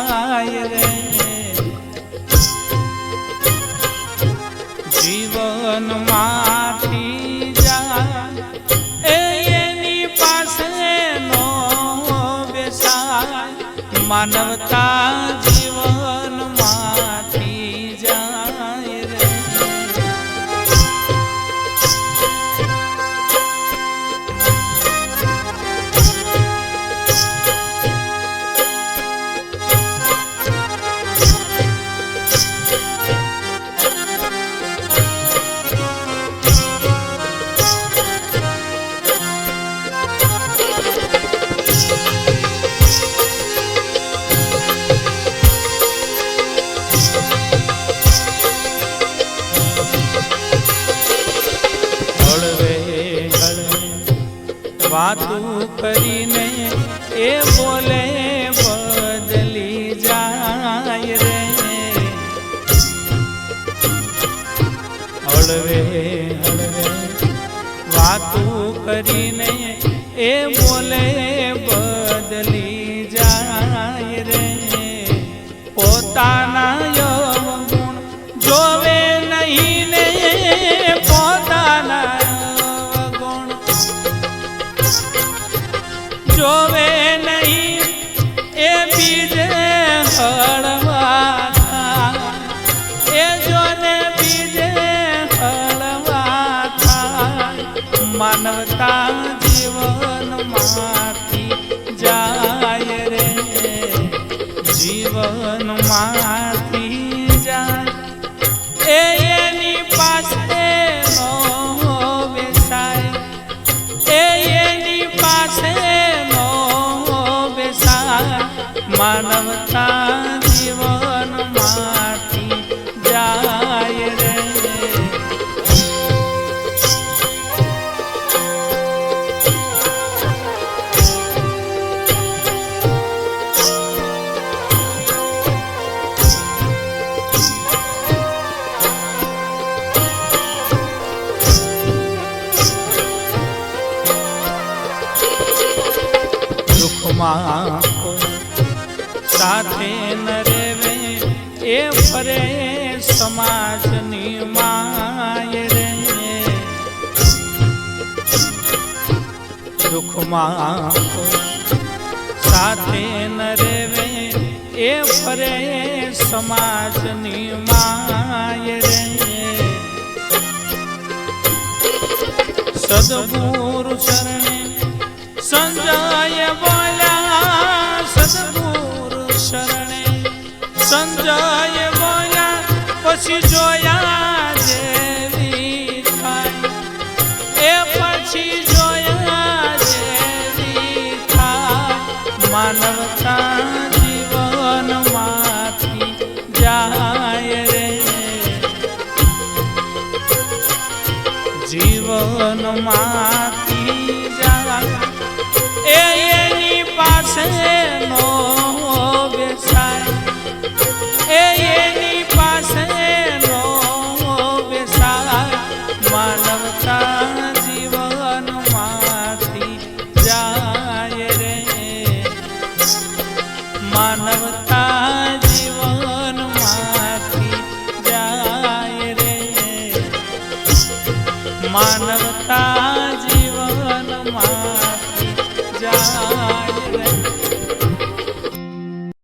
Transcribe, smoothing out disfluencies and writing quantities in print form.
જાય રે જીવન માંથી જાય એની પાસે નો બેસાય માનવતા જીવન માંથી જાય રે વાતું કરીને એ બોલે બદલી જાય રે હળવે હળવે વાતું કરીને એ બોલે બદલી જાય રે પોતાના અવગુણ જોવે નહીં ને પોતાના જોવે નહીં એ બીજે હળવા થાય એ જોને બીજે હળવા થાય માનવતા જીવન માંથી જાય રે જીવન માંથી જાય એની પાસે નો બેસાય એની પાસે માનવતા જીવન માંથી જાય રે દુઃખમાં સાથે ન રેવે એ ફરે સમાજની માય રે દુઃખમાં સાથે ન રેવે એ ફરે સમાજની માય રે સદગુરુ શરણે સંજય બોલ્યા સદગુરુ શરણે સંજય બોલ્યા પછી જોયા જેવી થાય એ પછી જોયા જેવી થાય માનવતા જીવન માંથી જાય રે જીવન માંથી જાય એની પાસે નો બેસાય એની પાસે નો બેસાય માનવતા જીવન માંથી જાય રે માનવતા જીવન માંથી જાય રે માનવ